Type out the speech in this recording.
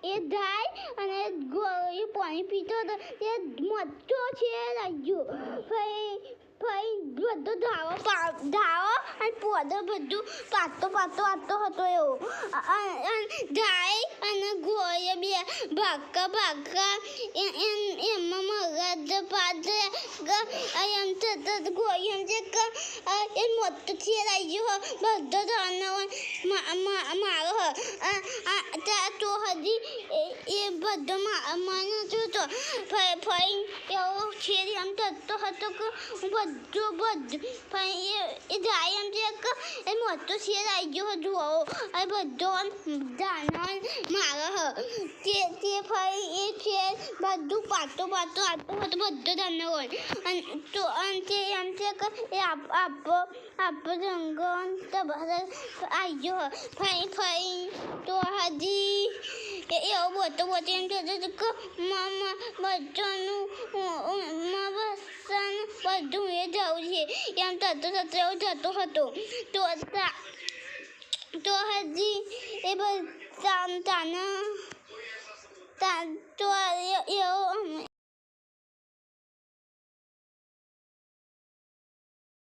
એ જાય અને એ પાણી પીતો હતો તે મોટો છે લાગ્યો ભાઈ બધો ધાવો અને પોદો બધું પાતો હતો એવો જાય અને ગોળે બે ભાગા એમાં મગજ પાડે એમ થતા ગોળી એમ છે કે એ મોટો છે લાગ્યો બધો ધાનો મારો તો હજી એ બધો મને જોતો ભાઈ એવો છે એમ થતો હતો કે બધું ભાઈ એ જાય એમ છે કે એ મોટો શેર આવી ગયો જુઓ એ બધો દાનો મારો તે ભાઈ એ છે બધું પાતો હતો બધો દાનો હોય તો તે એમ છે કે એ આપો જંગલ તો બધા આવી ગયો ભાઈ તો હજી એવું બોતો એમ થતું હતું કે બધાનું બધું એ જવું છે એમ થતું એવું જતો હતો તો હજી એ બધા